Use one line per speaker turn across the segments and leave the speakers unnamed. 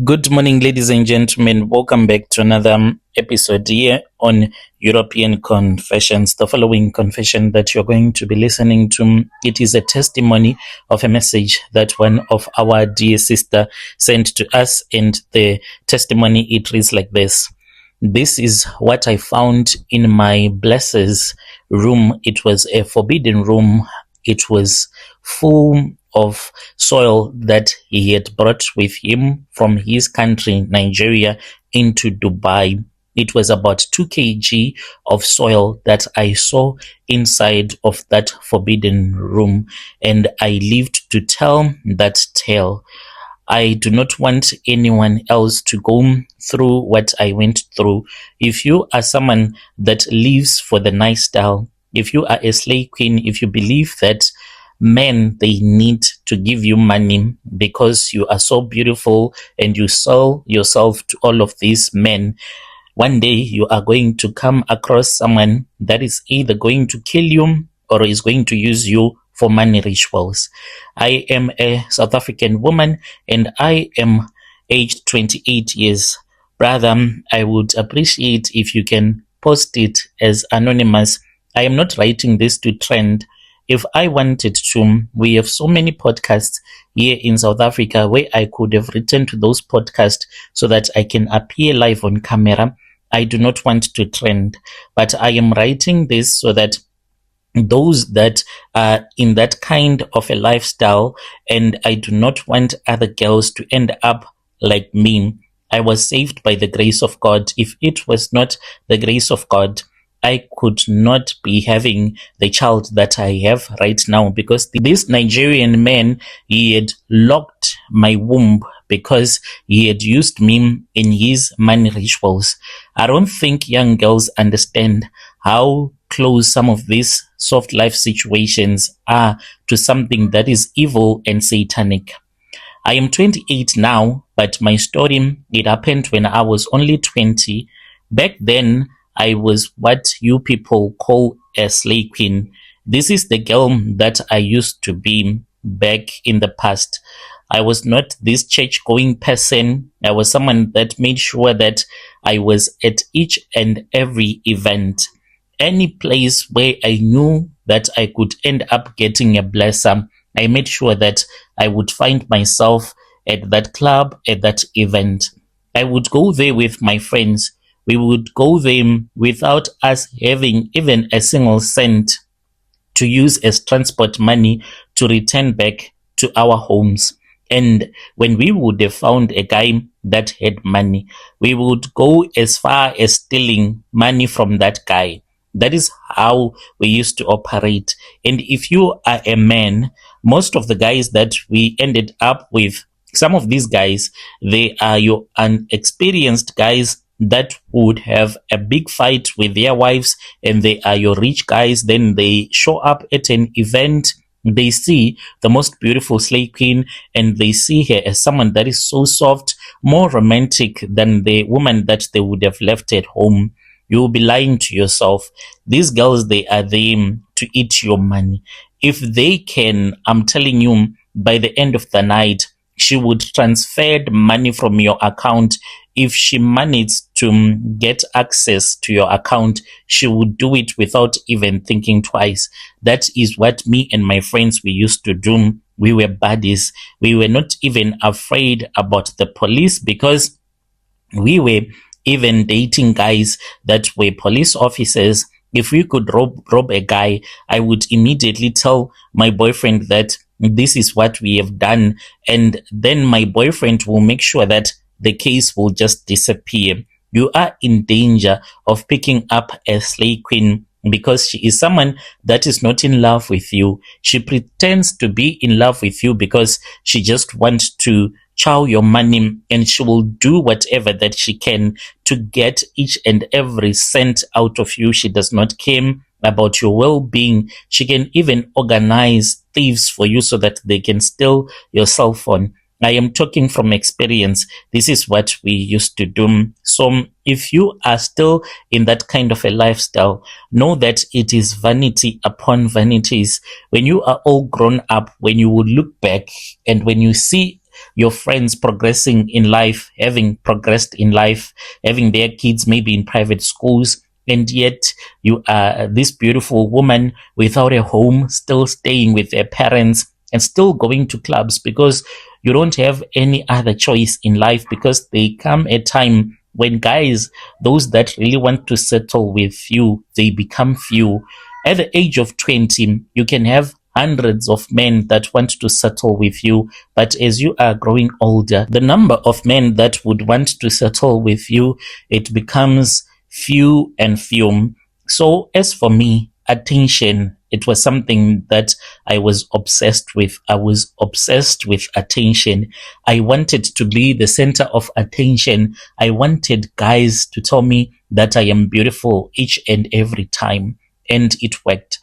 Good morning, ladies and gentlemen. Welcome back to another episode here on European Confessions. The following confession that you're going to be listening to, it is a testimony of a message that one of our dear sister sent to us, and the testimony it reads like this. This is what I found in my blesser's room. It was a forbidden room. It was full of soil that he had brought with him from his country, Nigeria, into Dubai. It was about 2 kg of soil that I saw inside of that forbidden room, and I lived to tell that tale. I do not want anyone else to go through what I went through. If you are someone that lives for the nice style, if you are a slay queen, if you believe that men, they need to give you money because you are so beautiful and you sell yourself to all of these men, one day you are going to come across someone that is either going to kill you or is going to use you for money rituals. I am a South African woman and I am aged 28 years. Brother, I would appreciate if you can post it as anonymous. I am not writing this to trend. If I wanted to, we have so many podcasts here in South Africa where I could have written to those podcasts so that I can appear live on camera. I do not want to trend, but I am writing this so that those that are in that kind of a lifestyle, and I do not want other girls to end up like me. I was saved by the grace of God. If it was not the grace of God, I could not be having the child that I have right now, because this Nigerian man, he had locked my womb because he had used me in his money rituals. I don't think young girls understand how close some of these soft life situations are to something that is evil and satanic. I am 28 now, but my story, it happened when I was only 20. Back then, I was what you people call a slay queen. This is the girl that I used to be back in the past. I was not this church-going person. I was someone that made sure that I was at each and every event. Any place where I knew that I could end up getting a blesser, I made sure that I would find myself at that club, at that event. I would go there with my friends. We would go there without us having even a single cent to use as transport money to return back to our homes. And when we would have found a guy that had money, we would go as far as stealing money from that guy. That is how we used to operate. And if you are a man, most of the guys that we ended up with, some of these guys, they are your unexperienced guys that would have a big fight with their wives, and they are your rich guys. Then they show up at an event, they see the most beautiful slay queen, and they see her as someone that is so soft, more romantic than the woman that they would have left at home. You will be lying to yourself. These girls, they are there to eat your money. If they can, I'm telling you, by the end of the night, she would transfer the money from your account. If she managed to get access to your account, she would do it without even thinking twice. That is what me and my friends, we used to do. We were buddies. We were not even afraid about the police because we were even dating guys that were police officers. If we could rob a guy, I would immediately tell my boyfriend that this is what we have done, and then my boyfriend will make sure that the case will just disappear. You are in danger of picking up a slay queen because she is someone that is not in love with you. She pretends to be in love with you because she just wants to chow your money, and she will do whatever that she can to get each and every cent out of you. She does not care about your well-being. She can even organize thieves for you so that they can steal your cell phone. I am talking from experience. This is what we used to do. So if you are still in that kind of a lifestyle, know that it is vanity upon vanities. When you are all grown up, when you will look back and when you see your friends progressing in life, having progressed in life, having their kids maybe in private schools, and yet you are this beautiful woman without a home, still staying with their parents and still going to clubs because you don't have any other choice in life, because they come a time when guys, those that really want to settle with you, they become few. At the age of 20, you can have hundreds of men that want to settle with you, but as you are growing older, the number of men that would want to settle with you, it becomes few and few. So as for me, attention, it was something that I was obsessed with. I was obsessed with attention. I wanted to be the center of attention. I wanted guys to tell me that I am beautiful each and every time, and it worked.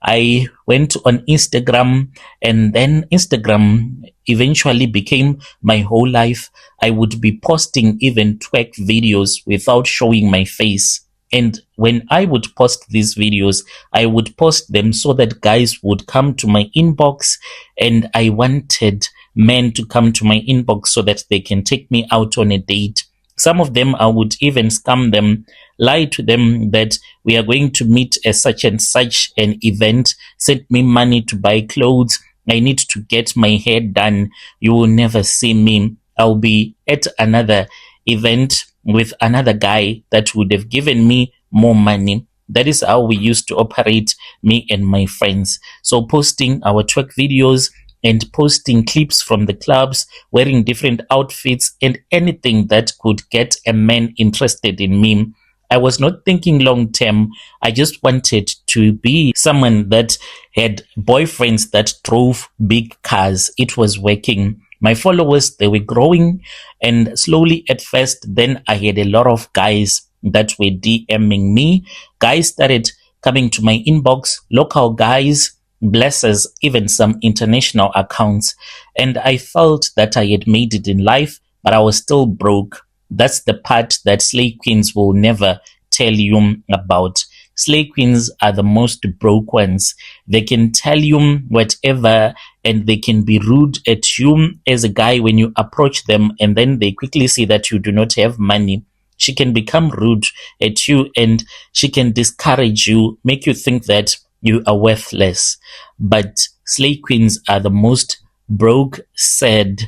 I went on Instagram, and then Instagram eventually became my whole life. I would be posting even twerk videos without showing my face. And when I would post these videos, I would post them so that guys would come to my inbox, and I wanted men to come to my inbox so that they can take me out on a date. Some of them, I would even scam them, lie to them that we are going to meet at such and such an event, send me money to buy clothes, I need to get my hair done, you will never see me, I'll be at another event with another guy that would have given me more money. That is how we used to operate, me and my friends. So posting our twerk videos and posting clips from the clubs, wearing different outfits and anything that could get a man interested in me. I was not thinking long term. I just wanted to be someone that had boyfriends that drove big cars. It was working. My followers, they were growing, and slowly at first, then I had a lot of guys that were DMing me. Guys started coming to my inbox, local guys, blessers, even some international accounts. And I felt that I had made it in life, but I was still broke. That's the part that slay queens will never tell you about. Slay queens are the most broke ones. They can tell you whatever, and they can be rude at you as a guy when you approach them, and then they quickly see that you do not have money. She can become rude at you, and she can discourage you, make you think that you are worthless. But slay queens are the most broke, sad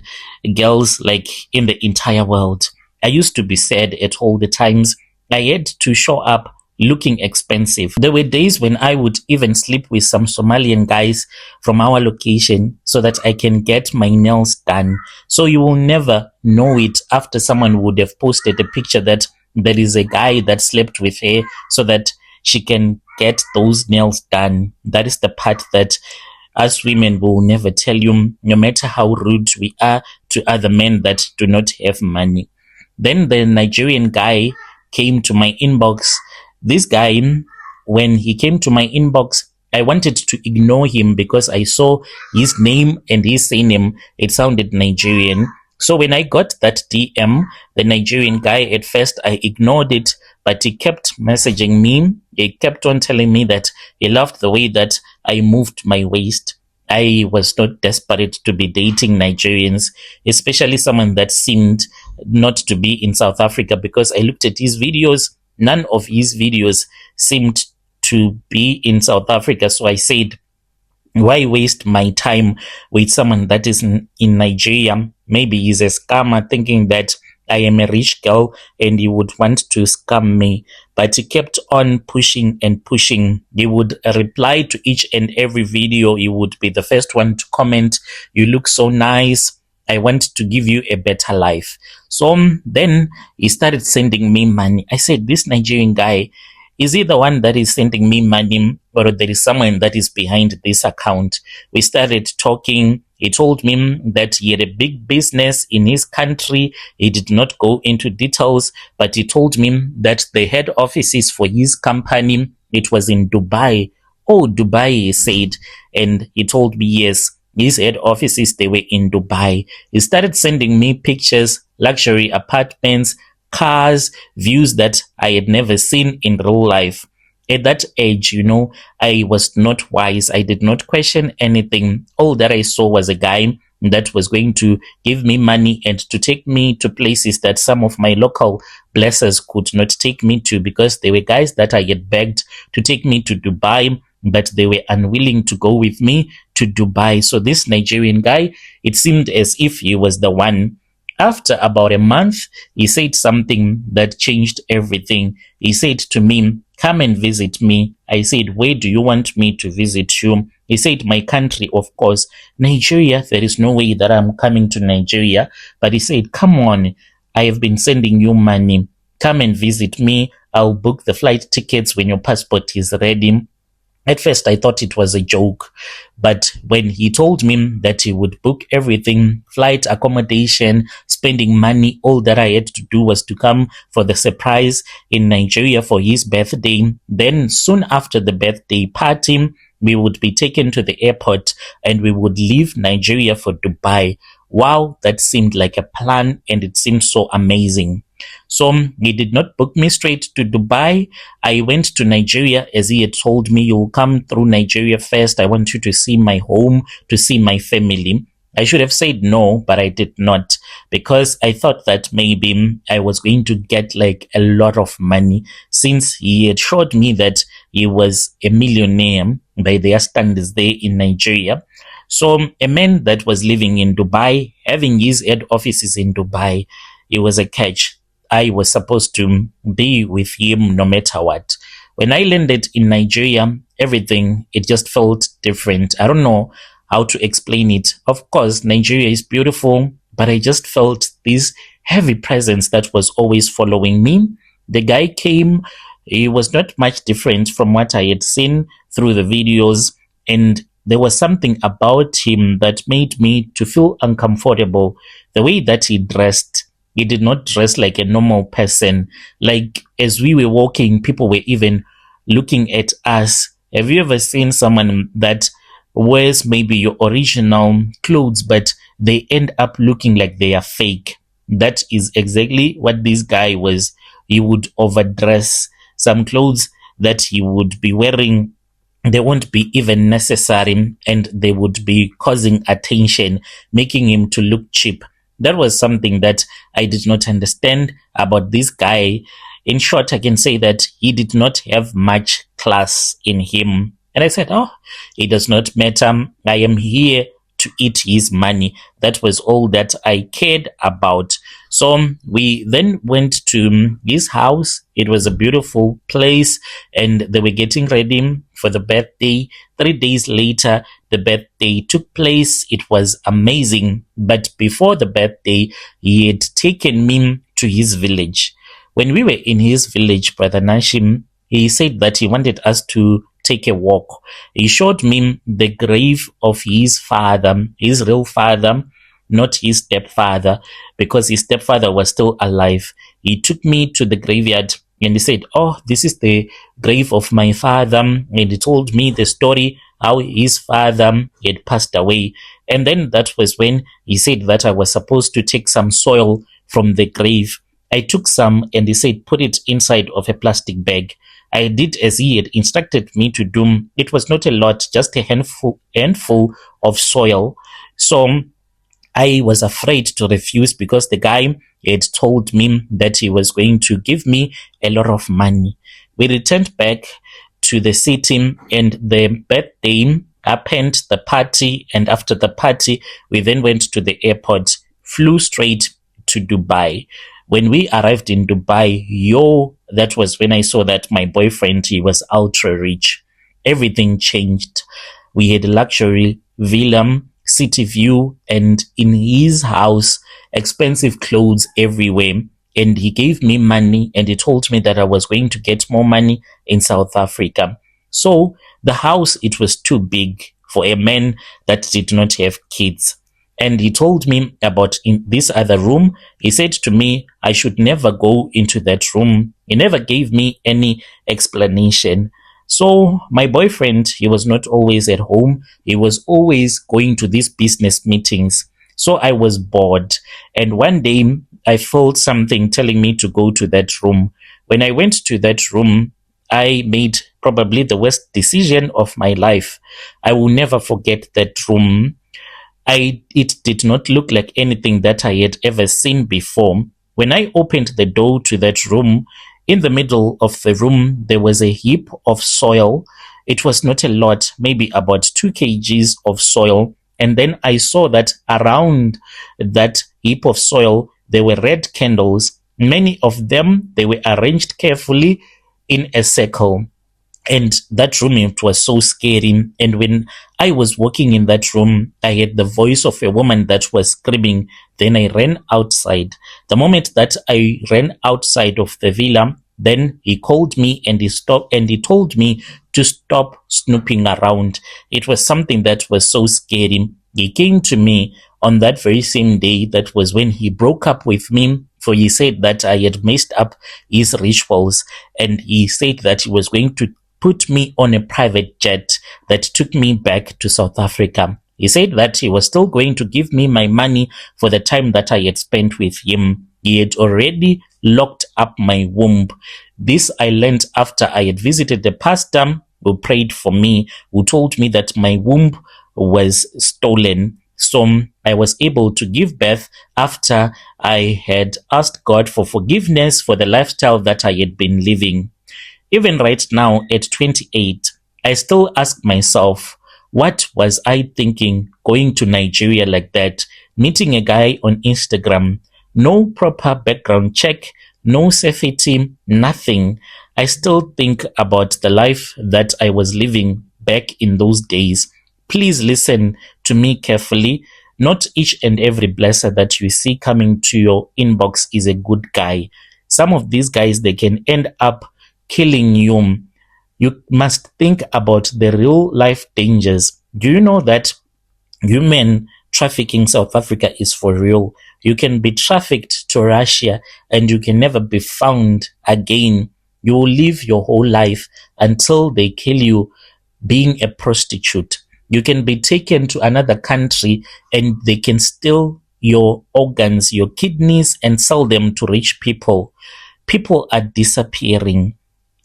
girls like in the entire world. I used to be sad at all the times. I had to show up looking expensive. There were days when I would even sleep with some Somalian guys from our location so that I can get my nails done. So you will never know it after someone would have posted a picture that there is a guy that slept with her so that she can get those nails done. That is the part that us women will never tell you, no matter how rude we are to other men that do not have money. Then the Nigerian guy came to my inbox. This guy, when he came to my inbox, I wanted to ignore him because I saw his name and his surname. It sounded Nigerian. So when I got that DM, the Nigerian guy, at first I ignored it, but he kept messaging me. He kept on telling me that he loved the way that I moved my waist. I was not desperate to be dating Nigerians, especially someone that seemed not to be in South Africa, because I looked at his videos. None of his videos seemed to be in South Africa. So I said, why waste my time with someone that is in Nigeria? Maybe he's a scammer thinking that I am a rich girl and he would want to scam me. But he kept on pushing and pushing. He would reply to each and every video. He would be the first one to comment, "You look so nice. I want to give you a better life." So then he started sending me money. I said, this Nigerian guy, is he the one that is sending me money, or there is someone that is behind this account? We started talking. He told me that he had a big business in his country. He did not go into details, but he told me that the head offices for his company, it was in Dubai. Oh, Dubai, he said. And he told me, yes, his head offices, they were in Dubai. He started sending me pictures, luxury apartments, cars, views that I had never seen in real life. At that age, I was not wise. I did not question anything. All that I saw was a guy that was going to give me money and to take me to places that some of my local blessers could not take me to, because they were guys that I had begged to take me to Dubai, but they were unwilling to go with me to Dubai. So this Nigerian guy, it seemed as if he was the one. After about a month, he said something that changed everything. He said to me, "Come and visit me." I said, "Where do you want me to visit you?" He said, "My country, of course." "Nigeria, there is no way that I'm coming to Nigeria." But he said, "Come on, I have been sending you money. Come and visit me. I'll book the flight tickets when your passport is ready." At first, I thought it was a joke, but when he told me that he would book everything, flight, accommodation, spending money, all that I had to do was to come for the surprise in Nigeria for his birthday. Then soon after the birthday party, we would be taken to the airport and we would leave Nigeria for Dubai. Wow, that seemed like a plan and it seemed so amazing. So he did not book me straight to Dubai. I went to Nigeria as he had told me, "You'll come through Nigeria first. I want you to see my home, to see my family." I should have said no, but I did not, because I thought that maybe I was going to get like a lot of money, since he had showed me that he was a millionaire by their standards there in Nigeria. So a man that was living in Dubai, having his head offices in Dubai, it was a catch. I was supposed to be with him no matter what. When I landed in Nigeria, everything, it just felt different. I don't know how to explain it. Of course, Nigeria is beautiful, but I just felt this heavy presence that was always following me. The guy came, he was not much different from what I had seen through the videos, and there was something about him that made me to feel uncomfortable. The way that he dressed, he did not dress like a normal person. Like, as we were walking, people were even looking at us. Have you ever seen someone that wears maybe your original clothes, but they end up looking like they are fake? That is exactly what this guy was. He would overdress. Some clothes that he would be wearing, they won't be even necessary, and they would be causing attention, making him to look cheap. That was something that I did not understand about this guy. In short, I can say that he did not have much class in him. And I said, "Oh, it does not matter. I am here to eat his money." That was all that I cared about. So we then went to his house. It was a beautiful place, and they were getting ready for the birthday. 3 days later, the birthday took place. It was amazing. But before the birthday, he had taken me to his village. When we were in his village, Brother Nashim, he said that he wanted us to take a walk. He showed me the grave of his father, his real father, not his stepfather, because his stepfather was still alive. He took me to the graveyard and he said, "Oh, this is the grave of my father." And he told me the story, how his father had passed away. And then that was when he said that I was supposed to take some soil from the grave. I took some and he said, "Put it inside of a plastic bag." I did as he had instructed me to do. It was not a lot, just a handful of soil. So I was afraid to refuse, because the guy had told me that he was going to give me a lot of money. We returned back to the city, and the birthday happened, the party, and after the party, we then went to the airport, flew straight to Dubai. When we arrived in Dubai, that was when I saw that my boyfriend, he was ultra rich. Everything changed. We had a luxury villa, city view, and in his house, expensive clothes everywhere. And he gave me money, and he told me that I was going to get more money in South Africa. So the house, it was too big for a man that did not have kids. And he told me about in this other room. He said to me, I should never go into that room. He never gave me any explanation. So my boyfriend, he was not always at home. He was always going to these business meetings. So I was bored. And one day I felt something telling me to go to that room. When I went to that room, I made probably the worst decision of my life. I will never forget that room. It did not look like anything that I had ever seen before. When I opened the door to that room, in the middle of the room there was a heap of soil. It was not a lot, maybe about 2 kgs of soil. And then I saw that around that heap of soil there were red candles. Many of them, they were arranged carefully in a circle. And that room, it was so scary. And when I was walking in that room, I heard the voice of a woman that was screaming. Then I ran outside. The moment that I ran outside of the villa, then he called me and he stopped and he told me to stop snooping around. It was something that was so scary. He came to me on that very same day. That was when he broke up with me, for he said that I had messed up his rituals, and he said that he was going to put me on a private jet that took me back to South Africa. He said that he was still going to give me my money for the time that I had spent with him. He had already locked up my womb. This I learned after I had visited the pastor who prayed for me, who told me that my womb was stolen. So I was able to give birth after I had asked God for forgiveness for the lifestyle that I had been living. Even right now at 28, I still ask myself, what was I thinking going to Nigeria like that, meeting a guy on Instagram, no proper background check, no safety, nothing. I still think about the life that I was living back in those days. Please listen to me carefully. Not each and every blesser that you see coming to your inbox is a good guy. Some of these guys, they can end up killing you. You must think about the real life dangers. Do you know that human trafficking South Africa is for real? You can be trafficked to Russia and you can never be found again. You will live your whole life until they kill you being a prostitute. You can be taken to another country and they can steal your organs, your kidneys, and sell them to rich people. People are disappearing.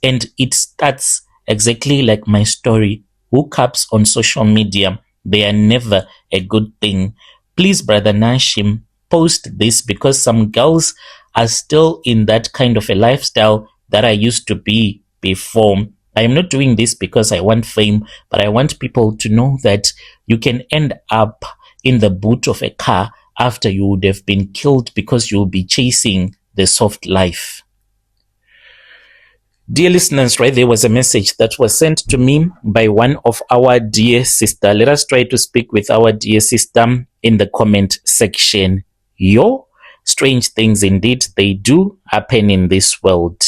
And it starts exactly like my story. Hookups on social media, they are never a good thing. Please, Brother Nashim, post this because some girls are still in that kind of a lifestyle that I used to be before. I am not doing this because I want fame, but I want people to know that you can end up in the boot of a car after you would have been killed because you'll be chasing the soft life. Dear listeners, right there was a message that was sent to me by one of our dear sister. Let us try to speak with our dear sister in the comment section. Yo, strange things indeed, they do happen in this world.